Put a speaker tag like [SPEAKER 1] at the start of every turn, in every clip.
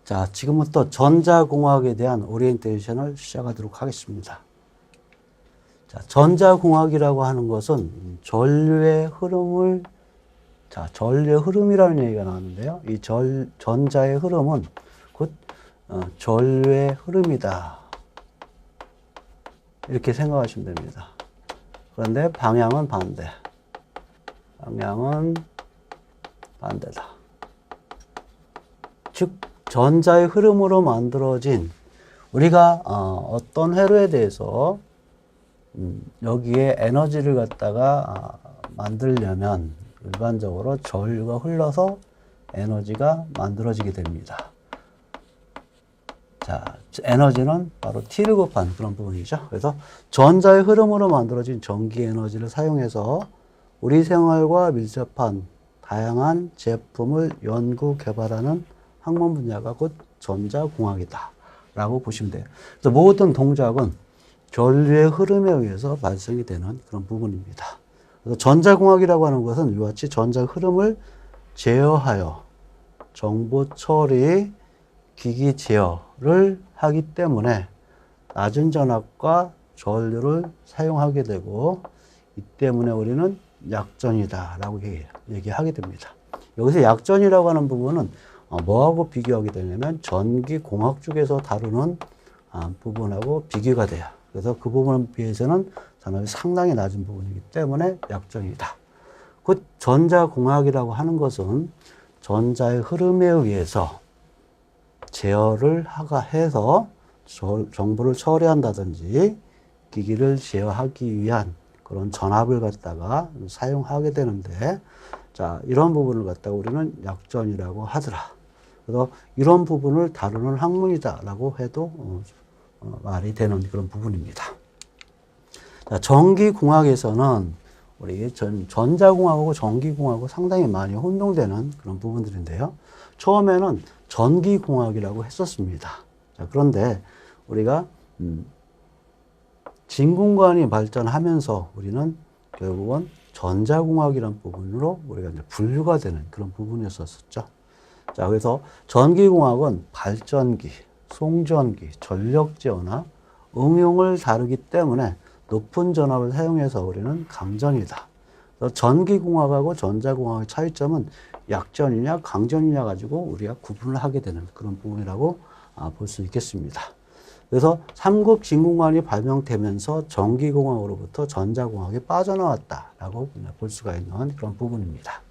[SPEAKER 1] 자, 지금부터 전자공학에 대한 오리엔테이션을 시작하도록 하겠습니다. 자, 전자공학이라고 하는 것은 전류의 흐름을, 자, 전류의 흐름이라는 얘기가 나왔는데요. 이 전자의 흐름은 곧 전류의 흐름이다. 이렇게 생각하시면 됩니다. 그런데 방향은 반대. 방향은 반대다. 즉, 전자의 흐름으로 만들어진 우리가 어떤 회로에 대해서 여기에 에너지를 갖다가 만들려면 일반적으로 전류가 흘러서 에너지가 만들어지게 됩니다. 자, 에너지는 바로 T를 곱한 그런 부분이죠. 그래서 전자의 흐름으로 만들어진 전기 에너지를 사용해서 우리 생활과 밀접한 다양한 제품을 연구 개발하는 학문 분야가 곧 전자공학이다 라고 보시면 돼요. 그래서 모든 동작은 전류의 흐름에 의해서 발생이 되는 그런 부분입니다. 그래서 전자공학이라고 하는 것은 이와 같이 전자 흐름을 제어하여 정보 처리, 기기 제어를 하기 때문에 낮은 전압과 전류를 사용하게 되고, 이 때문에 우리는 약전이다 라고 얘기하게 됩니다. 여기서 약전이라고 하는 부분은 뭐하고 비교하게 되냐면 전기공학 쪽에서 다루는 부분하고 비교가 돼요. 그래서 그 부분에 비해서는 전압이 상당히 낮은 부분이기 때문에 약전이다. 곧 전자공학이라고 하는 것은 전자의 흐름에 의해서 제어를 해서 정보를 처리한다든지 기기를 제어하기 위한 그런 전압을 갖다가 사용하게 되는데, 자, 이런 부분을 갖다가 우리는 약전이라고 하더라. 그래서 이런 부분을 다루는 학문이다라고 해도 말이 되는 그런 부분입니다. 자, 전기공학에서는 우리 전자공학하고 전기공학하고 상당히 많이 혼동되는 그런 부분들인데요. 처음에는 전기공학이라고 했었습니다. 자, 그런데 우리가 진공관이 발전하면서 우리는 결국은 전자공학이라는 부분으로 우리가 이제 분류가 되는 그런 부분이었었죠. 자, 그래서 전기공학은 발전기, 송전기, 전력제어나 응용을 다루기 때문에 높은 전압을 사용해서 우리는 강전이다. 그래서 전기공학하고 전자공학의 차이점은 약전이냐 강전이냐 가지고 우리가 구분을 하게 되는 그런 부분이라고 볼 수 있겠습니다. 그래서 삼국 진공관이 발명되면서 전기공학으로부터 전자공학이 빠져나왔다라고 볼 수가 있는 그런 부분입니다.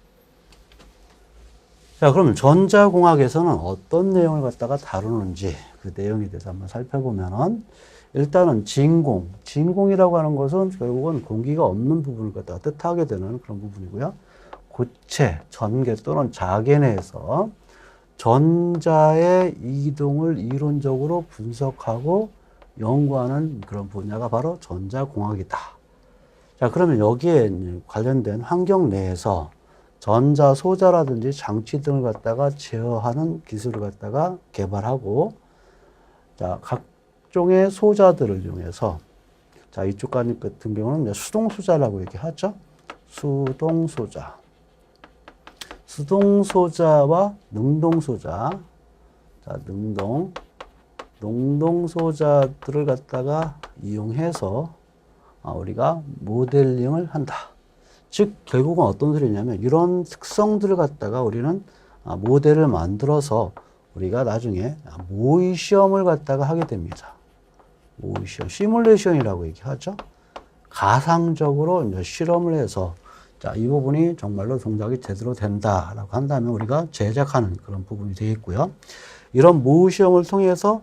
[SPEAKER 1] 자, 그럼 전자공학에서는 어떤 내용을 갖다가 다루는지 그 내용에 대해서 한번 살펴보면은, 일단은 진공이라고 하는 것은 결국은 공기가 없는 부분을 갖다가 뜻하게 되는 그런 부분이고요. 고체, 전개 또는 자계 내에서 전자의 이동을 이론적으로 분석하고 연구하는 그런 분야가 바로 전자공학이다. 자, 그러면 여기에 관련된 환경 내에서 전자 소자라든지 장치 등을 갖다가 제어하는 기술을 갖다가 개발하고, 자, 각종의 소자들을 이용해서, 자, 이쪽 같은 경우는 수동 소자라고 얘기하죠. 수동 소자와 능동 소자. 자, 능동 소자들을 갖다가 이용해서 우리가 모델링을 한다. 즉, 결국은 어떤 소리냐면 이런 특성들을 갖다가 우리는 모델을 만들어서 우리가 나중에 모의 시험을 갖다가 하게 됩니다. 모의 시험, 시뮬레이션이라고 얘기하죠. 가상적으로 이제 실험을 해서, 자, 이 부분이 정말로 동작이 제대로 된다라고 한다면 우리가 제작하는 그런 부분이 되겠고요. 이런 모의 시험을 통해서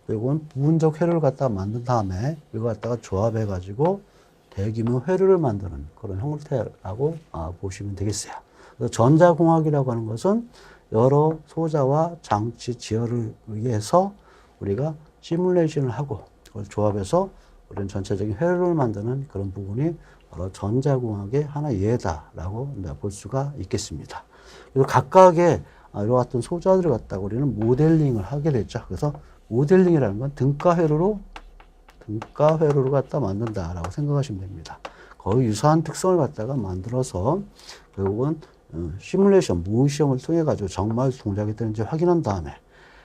[SPEAKER 1] 결국은 부분적 회로를 갖다가 만든 다음에 이거 갖다가 조합해 가지고 대규모 회로를 만드는 그런 형태라고 보시면 되겠어요. 그래서 전자공학이라고 하는 것은 여러 소자와 장치 제어를 위해서 우리가 시뮬레이션을 하고 그걸 조합해서 우리는 전체적인 회로를 만드는 그런 부분이 바로 전자공학의 하나의 예다라고 볼 수가 있겠습니다. 그래서 각각의 이와 같은 소자들을 갖다가 우리는 모델링을 하게 됐죠. 그래서 모델링이라는 건 등가 회로로 갖다 만든다라고 생각하시면 됩니다. 거의 유사한 특성을 갖다가 만들어서 결국은 시뮬레이션, 모의 시험을 통해 가지고 정말 동작이 되는지 확인한 다음에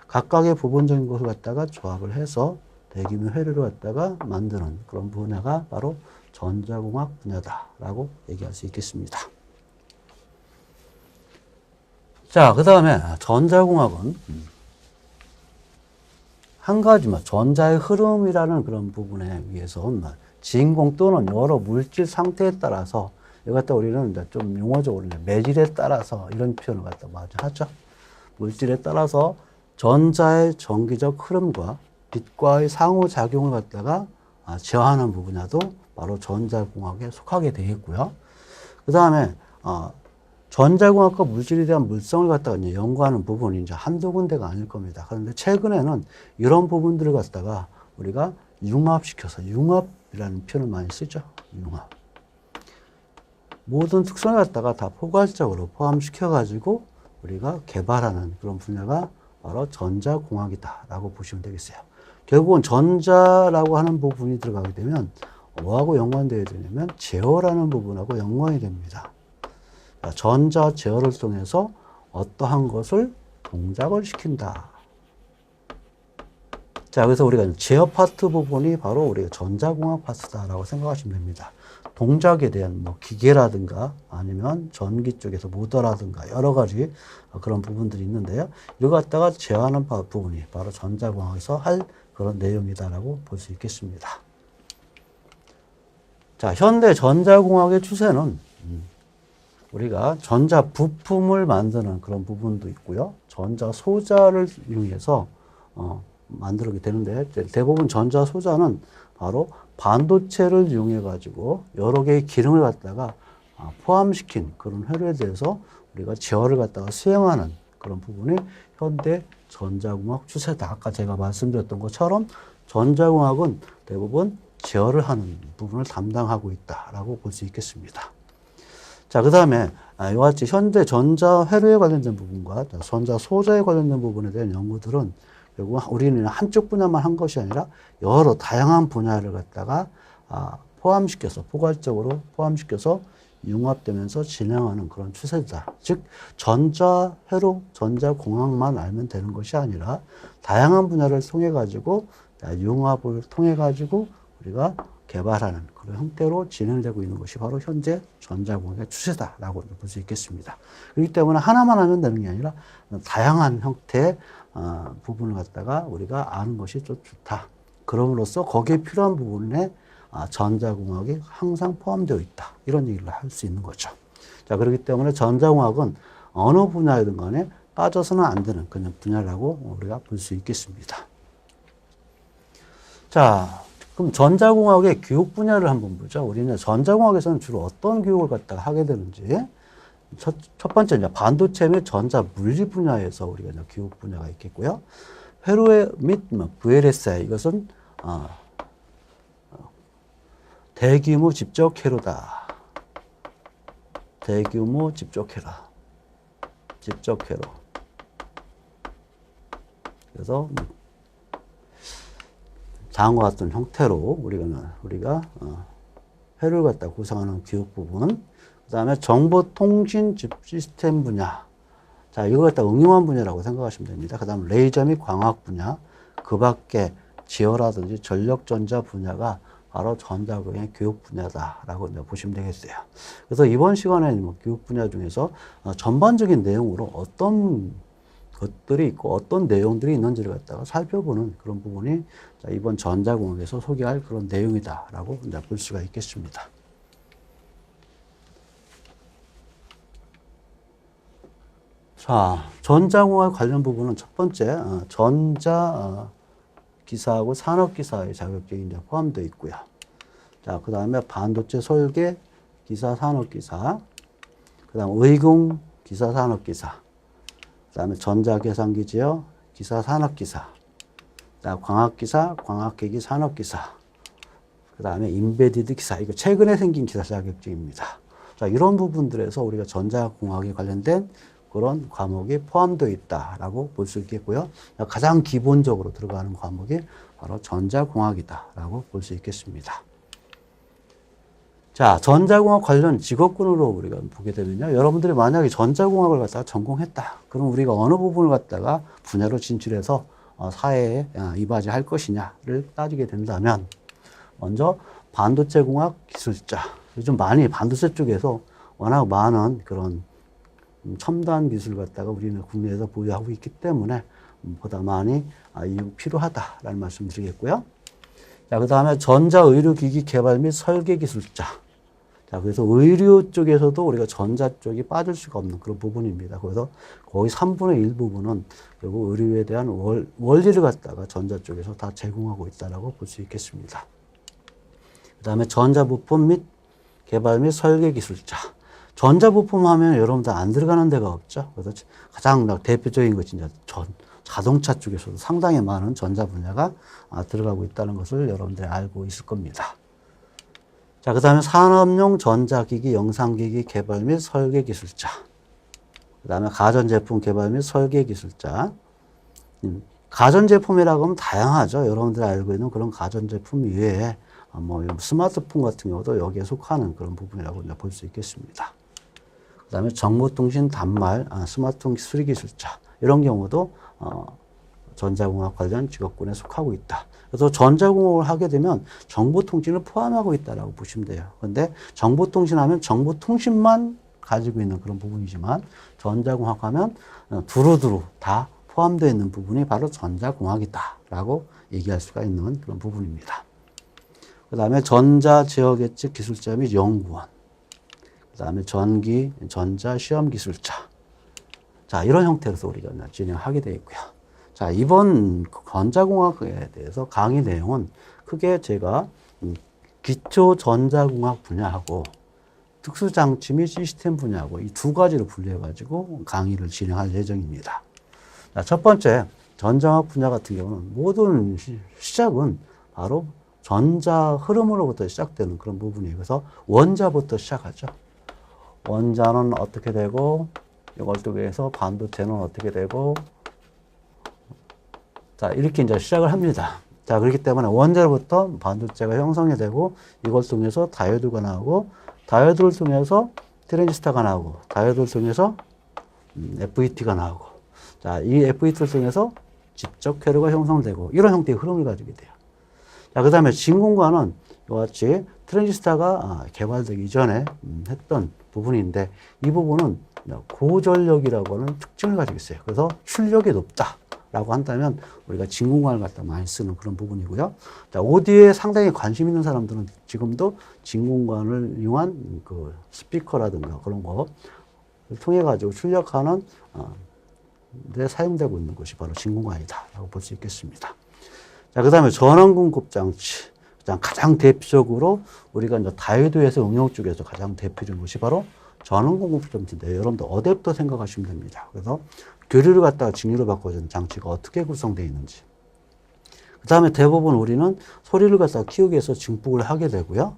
[SPEAKER 1] 각각의 부분적인 것을 갖다가 조합을 해서 대규모 회로를 갖다가 만드는 그런 분야가 바로 전자공학 분야다라고 얘기할 수 있겠습니다. 자, 그 다음에 전자공학은 한 가지만 전자의 흐름이라는 그런 부분에 의해서 진공 또는 여러 물질 상태에 따라서 이거 갖다 우리는 이제 좀 용어적으로 매질에 따라서 이런 표현을 갖다 마저 하죠. 물질에 따라서 전자의 전기적 흐름과 빛과의 상호작용을 갖다가 제어하는 분야도 바로 전자공학에 속하게 되겠고요. 그 다음에 전자공학과 물질에 대한 물성을 갖다가 이제 연구하는 부분이 이제 한두 군데가 아닐 겁니다. 그런데 최근에는 이런 부분들을 갖다가 우리가 융합시켜서 융합이라는 표현을 많이 쓰죠. 융합. 모든 특성을 갖다가 다 포괄적으로 포함시켜가지고 우리가 개발하는 그런 분야가 바로 전자공학이다라고 보시면 되겠어요. 결국은 전자라고 하는 부분이 들어가게 되면 뭐하고 연관되어야 되냐면 제어라는 부분하고 연관이 됩니다. 전자 제어를 통해서 어떠한 것을 동작을 시킨다. 자, 그래서 우리가 제어 파트 부분이 바로 우리가 전자공학 파트다라고 생각하시면 됩니다. 동작에 대한 뭐 기계라든가 아니면 전기 쪽에서 모터라든가 여러 가지 그런 부분들이 있는데요. 이거 갖다가 제어하는 부분이 바로 전자공학에서 할 그런 내용이다라고 볼 수 있겠습니다. 자, 현대 전자공학의 추세는 우리가 전자 부품을 만드는 그런 부분도 있고요. 전자 소자를 이용해서 만들게 되는데 대부분 전자 소자는 바로 반도체를 이용해 가지고 여러 개의 기능을 갖다가 포함시킨 그런 회로에 대해서 우리가 제어를 갖다가 수행하는 그런 부분이 현대 전자공학 추세다. 아까 제가 말씀드렸던 것처럼 전자공학은 대부분 제어를 하는 부분을 담당하고 있다라고 볼 수 있겠습니다. 자, 그 다음에 이와 같이 현대 전자 회로에 관련된 부분과 전자 소자에 관련된 부분에 대한 연구들은 결국 우리는 한쪽 분야만 한 것이 아니라 여러 다양한 분야를 갖다가 포함시켜서 포괄적으로 포함시켜서 융합되면서 진행하는 그런 추세다. 즉 전자 회로, 전자 공학만 알면 되는 것이 아니라 다양한 분야를 통해 가지고 융합을 통해 가지고 우리가 개발하는 그런 형태로 진행되고 있는 것이 바로 현재 전자공학의 추세다라고 볼 수 있겠습니다. 그렇기 때문에 하나만 하면 되는 게 아니라 다양한 형태의 부분을 갖다가 우리가 아는 것이 좀 좋다. 그럼으로써 거기에 필요한 부분에 전자공학이 항상 포함되어 있다. 이런 얘기를 할 수 있는 거죠. 자, 그렇기 때문에 전자공학은 어느 분야이든 간에 빠져서는 안 되는 그냥 분야라고 우리가 볼 수 있겠습니다. 자, 그럼 전자공학의 교육 분야를 한번 보죠. 우리는 전자공학에서는 주로 어떤 교육을 갖다가 하게 되는지. 첫 번째, 이제 반도체 및 전자 물리 분야에서 우리가 이제 교육 분야가 있겠고요. 회로 및 VLSI, 이것은, 대규모 집적 회로다. 대규모 집적 회로. 집적 회로. 그래서, 다음과 같은 형태로 우리가 회로를 갖다 구성하는 교육 부분, 그 다음에 정보통신 시스템 분야. 자, 이걸 갖다 응용한 분야라고 생각하시면 됩니다. 그 다음 레이저 및 광학 분야, 그 밖에 지어라든지 전력전자 분야가 바로 전자공학의 교육 분야다라고 보시면 되겠어요. 그래서 이번 시간에 교육 분야 중에서 전반적인 내용으로 어떤 것들이 있고 어떤 내용들이 있는지를 갖다가 살펴보는 그런 부분이 이번 전자공학에서 소개할 그런 내용이다라고 볼 수가 있겠습니다. 자, 전자공학 관련 부분은 첫 번째 전자 기사하고 산업기사의 자격증이 이제 포함되어 있고요. 자, 그 다음에 반도체 설계 기사 산업기사, 그 다음 의공 기사 산업기사, 그 다음에 전자계산기 제어 기사 산업기사, 그 다음 광학기사, 광학계기 산업기사, 그 다음에 인베디드 기사, 이거 최근에 생긴 기사 자격증입니다. 자, 이런 부분들에서 우리가 전자공학에 관련된 그런 과목이 포함되어 있다라고 볼 수 있겠고요. 가장 기본적으로 들어가는 과목이 바로 전자공학이다라고 볼 수 있겠습니다. 자, 전자공학 관련 직업군으로 우리가 보게 되면요. 여러분들이 만약에 전자공학을 갖다가 전공했다. 그럼 우리가 어느 부분을 갖다가 분야로 진출해서 사회에 이바지할 것이냐를 따지게 된다면 먼저 반도체공학 기술자. 요즘 많이 반도체 쪽에서 워낙 많은 그런 첨단 기술 갖다가 우리는 국내에서 보유하고 있기 때문에 보다 많이 필요하다라는 말씀 드리겠고요. 자, 그 다음에 전자의료기기 개발 및 설계 기술자. 자, 그래서 의료 쪽에서도 우리가 전자 쪽이 빠질 수가 없는 그런 부분입니다. 그래서 거의 3분의 1 부분은 결국 의료에 대한 원리를 갖다가 전자 쪽에서 다 제공하고 있다라고 볼 수 있겠습니다. 그 다음에 전자부품 및 개발 및 설계 기술자. 전자부품 하면 여러분들 안 들어가는 데가 없죠. 그래서 가장 대표적인 것이 이제 자동차 쪽에서도 상당히 많은 전자 분야가 들어가고 있다는 것을 여러분들이 알고 있을 겁니다. 자, 그 다음에 산업용 전자기기, 영상기기 개발 및 설계 기술자. 그 다음에 가전제품 개발 및 설계 기술자. 가전제품이라고 하면 다양하죠. 여러분들이 알고 있는 그런 가전제품 이외에 스마트폰 같은 경우도 여기에 속하는 그런 부분이라고 볼 수 있겠습니다. 그 다음에 정보통신 단말, 스마트폰 수리 기술자. 이런 경우도 전자공학 관련 직업군에 속하고 있다. 그래서 전자공학을 하게 되면 정보통신을 포함하고 있다라고 보시면 돼요. 그런데 정보통신하면 정보통신만 가지고 있는 그런 부분이지만 전자공학 하면 두루두루 다 포함되어 있는 부분이 바로 전자공학이다라고 얘기할 수가 있는 그런 부분입니다. 그 다음에 전자제어계측 기술자 및 연구원. 그 다음에 전기, 전자 시험 기술자. 자, 이런 형태로서 우리가 진행하게 되어 있고요. 자, 이번 전자공학에 대해서 강의 내용은 크게 제가 기초 전자공학 분야하고 특수장치 및 시스템 분야하고 이 두 가지로 분류해가지고 강의를 진행할 예정입니다. 자, 첫 번째, 전자공학 분야 같은 경우는 모든 시작은 바로 전자 흐름으로부터 시작되는 그런 부분이에요. 그래서 원자부터 시작하죠. 원자는 어떻게 되고, 이걸 통해서 반도체는 어떻게 되고, 자, 이렇게 이제 시작을 합니다. 자, 그렇기 때문에 원자로부터 반도체가 형성이 되고, 이걸 통해서 다이오드가 나오고, 다이오드를 통해서 트랜지스터가 나오고, 다이오드를 통해서 FET가 나오고, 자, 이 FET를 통해서 직접 쾌로가 형성되고, 이런 형태의 흐름을 가지게 돼요. 자, 그 다음에 진공관은 이와 같이 트랜지스터가 개발되기 이전에 했던 부분인데, 이 부분은 고전력이라고 하는 특징을 가지고 있어요. 그래서 출력이 높다라고 한다면 우리가 진공관을 갖다 많이 쓰는 그런 부분이고요. 자, 오디오에 상당히 관심 있는 사람들은 지금도 진공관을 이용한 그 스피커라든가 그런 거를 통해 가지고 출력하는 데 사용되고 있는 것이 바로 진공관이다라고 볼 수 있겠습니다. 자, 그 다음에 전원공급 장치. 가장 대표적으로 우리가 이제 다이오드에서 응용 쪽에서 가장 대표적인 것이 바로 전원공급 장치인데, 여러분들 어댑터 생각하시면 됩니다. 그래서 교류를 갖다가 직류로 바꿔주는 장치가 어떻게 구성되어 있는지. 그 다음에 대부분 우리는 소리를 갖다가 키우기 위해서 증폭을 하게 되고요.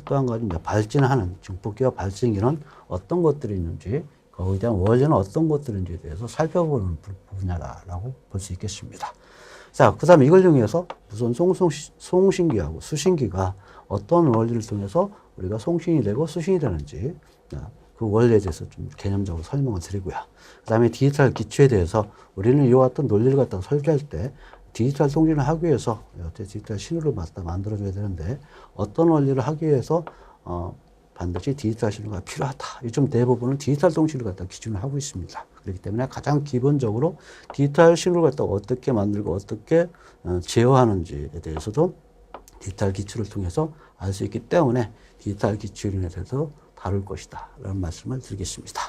[SPEAKER 1] 또 한 가지 이제 발진하는 증폭기와 발진기는 어떤 것들이 있는지, 거기에 대한 원리는 어떤 것들인지에 대해서 살펴보는 분야라고 볼 수 있겠습니다. 자, 그 다음에 이걸 이용해서 무슨 송신기하고 수신기가 어떤 원리를 통해서 우리가 송신이 되고 수신이 되는지, 그 원리에 대해서 좀 개념적으로 설명을 드리고요. 그 다음에 디지털 기초에 대해서 우리는 이와 같은 논리를 갖다가 설계할 때 디지털 통신을 하기 위해서 디지털 신호를 만들어줘야 되는데, 어떤 원리를 하기 위해서 반드시 디지털 신호가 필요하다. 요즘 대부분은 디지털 통신을 갖다 기준을 하고 있습니다. 그렇기 때문에 가장 기본적으로 디지털 신호를 갖다가 어떻게 만들고 어떻게 제어하는지에 대해서도 디지털 기초를 통해서 알 수 있기 때문에 디지털 기초에 대해서 다룰 것이다 라는 말씀을 드리겠습니다.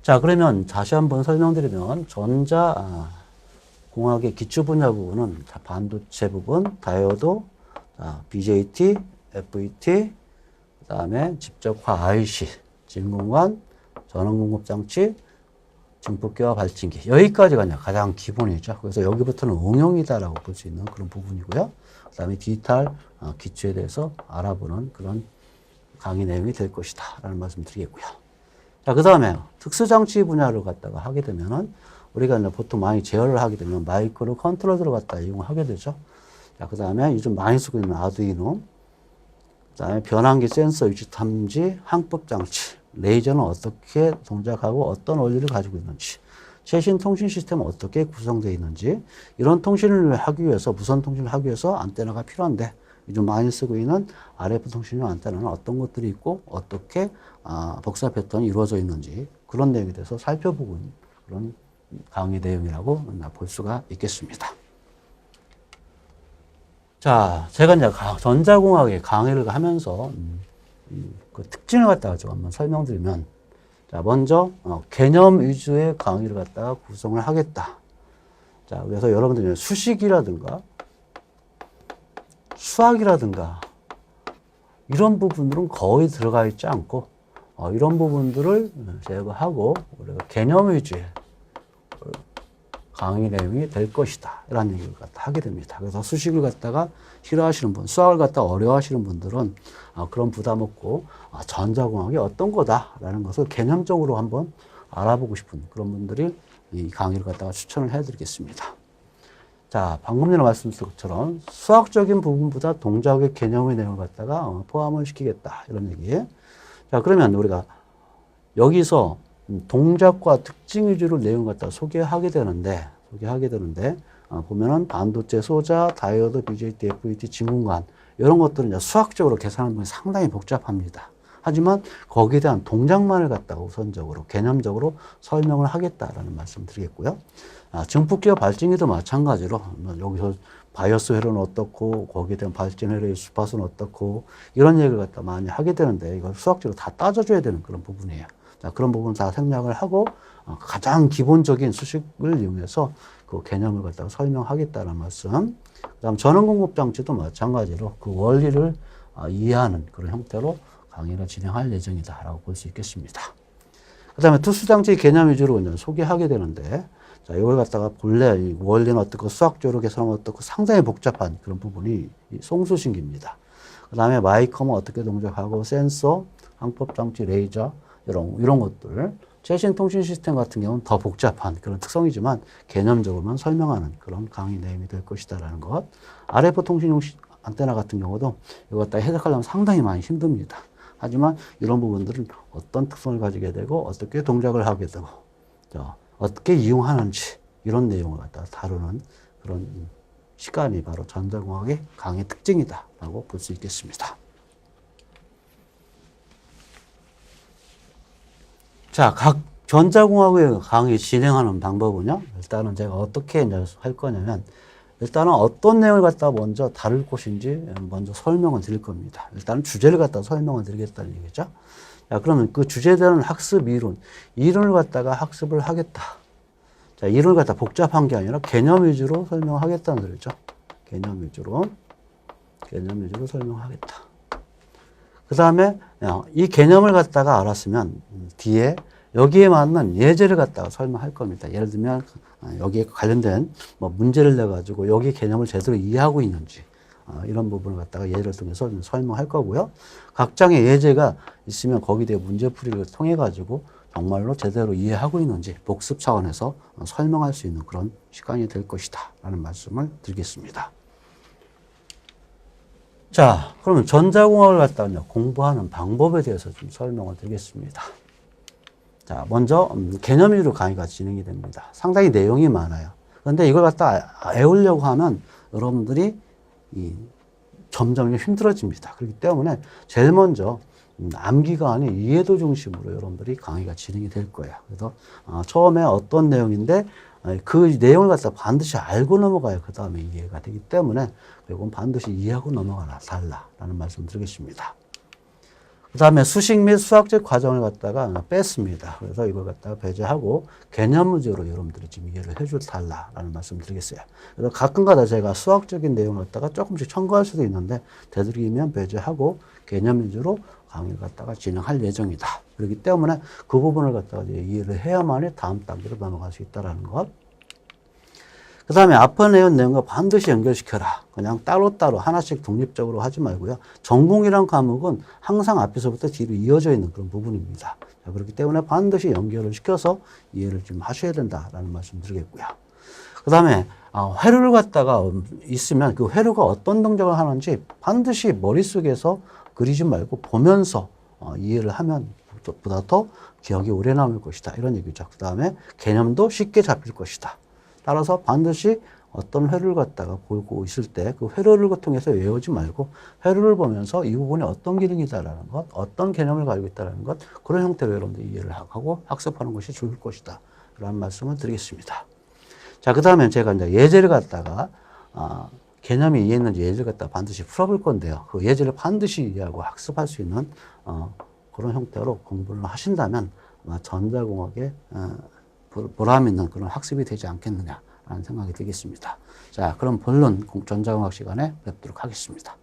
[SPEAKER 1] 자, 그러면 다시 한번 설명드리면 전자공학의 기초 분야 부분은 반도체 부분, 다이오드, BJT, FET, 그 다음에 집적화 IC, 진공관, 전원공급장치, 증폭기와 발진기. 여기까지가 가장 기본이죠. 그래서 여기부터는 응용이다라고 볼 수 있는 그런 부분이고요. 그 다음에 디지털 기초에 대해서 알아보는 그런 강의 내용이 될 것이다 라는 말씀 드리겠고요. 자, 그 다음에 특수장치 분야를 갖다가 하게 되면은 우리가 이제 보통 많이 제어를 하게 되면 마이크로 컨트롤러를 갖다 이용하게 되죠. 자, 그 다음에 요즘 많이 쓰고 있는 아두이노, 그다음에 변환기, 센서, 위치 탐지, 항법 장치, 레이저는 어떻게 동작하고 어떤 원리를 가지고 있는지, 최신 통신 시스템은 어떻게 구성되어 있는지, 이런 통신을 하기 위해서, 무선 통신을 하기 위해서 안테나가 필요한데, 요즘 많이 쓰고 있는 RF 통신용 안테나는 어떤 것들이 있고, 어떻게 복사 패턴이 이루어져 있는지, 그런 내용에 대해서 살펴보고 있는 그런 강의 내용이라고 볼 수가 있겠습니다. 자, 제가 이제 전자공학의 강의를 하면서 그 특징을 갖다가 좀 한번 설명드리면, 자, 먼저 개념 위주의 강의를 갖다가 구성을 하겠다. 자, 그래서 여러분들이 수식이라든가 수학이라든가 이런 부분들은 거의 들어가 있지 않고 이런 부분들을 제거하고 우리가 개념 위주의 강의 내용이 될 것이다. 이런 얘기를 갖다 하게 됩니다. 그래서 수식을 갖다가 싫어하시는 분, 수학을 갖다가 어려워하시는 분들은 그런 부담 없고 전자공학이 어떤 거다라는 것을 개념적으로 한번 알아보고 싶은 그런 분들이 이 강의를 갖다가 추천을 해드리겠습니다. 자, 방금 전에 말씀드린 것처럼 수학적인 부분보다 동작의 개념의 내용을 갖다가 포함을 시키겠다. 이런 얘기예요. 자, 그러면 우리가 여기서 동작과 특징 위주로 내용 갖다 소개하게 되는데 보면은 반도체 소자, 다이오드, BJT, FET, 진공관 이런 것들은 이제 수학적으로 계산하는 건 상당히 복잡합니다. 하지만 거기에 대한 동작만을 갖다가 우선적으로 개념적으로 설명을 하겠다라는 말씀 드리겠고요. 증폭기와 발진기도 마찬가지로 여기서 바이어스 회로는 어떻고 거기에 대한 발진 회로의 주파수는 어떻고 이런 얘기를 갖다 많이 하게 되는데 이걸 수학적으로 다 따져줘야 되는 그런 부분이에요. 자, 그런 부분 다 생략을 하고 가장 기본적인 수식을 이용해서 그 개념을 갖다가 설명하겠다는 말씀. 그다음 전원공급장치도 마찬가지로 그 원리를 이해하는 그런 형태로 강의를 진행할 예정이다라고 볼 수 있겠습니다. 그다음에 투수장치 개념 위주로 이제 소개하게 되는데, 자, 이걸 갖다가 본래 이 원리는 어떻고 수학적으로 계산하면 어떻고 상당히 복잡한 그런 부분이 이 송수신기입니다. 그다음에 마이컴은 어떻게 동작하고 센서, 항법장치, 레이저 이런 것들. 최신 통신 시스템 같은 경우는 더 복잡한 그런 특성이지만 개념적으로만 설명하는 그런 강의 내용이 될 것이다라는 것. RF 통신용 안테나 같은 경우도 이거 갖다 해석하려면 상당히 많이 힘듭니다. 하지만 이런 부분들은 어떤 특성을 가지게 되고 어떻게 동작을 하게 되고 어떻게 이용하는지 이런 내용을 갖다 다루는 그런 시간이 바로 전자공학의 강의 특징이다라고 볼 수 있겠습니다. 자, 각 전자공학의 강의 진행하는 방법은요. 일단은 제가 어떻게 이제 할 거냐면 일단은 어떤 내용을 갖다 먼저 다룰 것인지 먼저 설명을 드릴 겁니다. 일단은 주제를 갖다 설명을 드리겠다는 얘기죠. 자, 그러면 그 주제에 대한 학습 이론을 갖다가 학습을 하겠다. 자, 이론을 갖다 복잡한 게 아니라 개념 위주로 설명하겠다는 소리죠. 개념 위주로 설명하겠다. 그 다음에 이 개념을 갖다가 알았으면 뒤에 여기에 맞는 예제를 갖다가 설명할 겁니다. 예를 들면 여기에 관련된 문제를 내가지고 여기 개념을 제대로 이해하고 있는지 이런 부분을 갖다가 예를 통해서 설명할 거고요. 각 장의 예제가 있으면 거기에 대해 문제풀이를 통해 가지고 정말로 제대로 이해하고 있는지 복습 차원에서 설명할 수 있는 그런 시간이 될 것이다 라는 말씀을 드리겠습니다. 자, 그러면 전자공학을 갖다가 공부하는 방법에 대해서 좀 설명을 드리겠습니다. 자, 먼저 개념 위주로 강의가 진행이 됩니다. 상당히 내용이 많아요. 그런데 이걸 갖다 외우려고 하면 여러분들이 점점 힘들어집니다. 그렇기 때문에 제일 먼저 암기가 아닌 이해도 중심으로 여러분들이 강의가 진행이 될 거예요. 그래서 처음에 어떤 내용인데 그 내용을 갖다 반드시 알고 넘어가야 그 다음에 이해가 되기 때문에 이건 반드시 이해하고 넘어가라 달라라는 말씀 드리겠습니다. 그 다음에 수식 및 수학적 과정을 갖다가 뺐습니다. 그래서 이걸 갖다가 배제하고 개념 위주로 여러분들이 지금 이해를 해줄 달라라는 말씀 드리겠어요. 그래서 가끔가다 제가 수학적인 내용을 갖다가 조금씩 첨가할 수도 있는데 되도록이면 배제하고 개념 위주로 강의를 갖다가 진행할 예정이다. 그렇기 때문에 그 부분을 갖다가 이해를 해야만이 다음 단계로 넘어갈 수 있다는 것. 그 다음에 앞에 내용 내용과 반드시 연결시켜라. 그냥 따로따로 하나씩 독립적으로 하지 말고요. 전공이란 과목은 항상 앞에서부터 뒤로 이어져 있는 그런 부분입니다. 자, 그렇기 때문에 반드시 연결을 시켜서 이해를 좀 하셔야 된다라는 말씀 드리겠고요. 그 다음에 회로를 갖다가 있으면 그 회로가 어떤 동작을 하는지 반드시 머릿속에서 그리지 말고 보면서 이해를 하면 보다 더 기억이 오래 남을 것이다. 이런 얘기죠. 그 다음에 개념도 쉽게 잡힐 것이다. 따라서 반드시 어떤 회로를 갖다가 보고 있을 때 그 회로를 통해서 외우지 말고 회로를 보면서 이 부분이 어떤 기능이다라는 것, 어떤 개념을 가지고 있다라는 것, 그런 형태로 여러분들 이해를 하고 학습하는 것이 좋을 것이다. 라는 말씀을 드리겠습니다. 자, 그 다음에 제가 이제 예제를 갖다가, 개념이 이해했는지 예제를 갖다가 반드시 풀어볼 건데요. 그 예제를 반드시 이해하고 학습할 수 있는, 그런 형태로 공부를 하신다면 아마 전자공학에, 보람 있는 그런 학습이 되지 않겠느냐라는 생각이 들겠습니다. 자, 그럼 본론 전자공학 시간에 뵙도록 하겠습니다.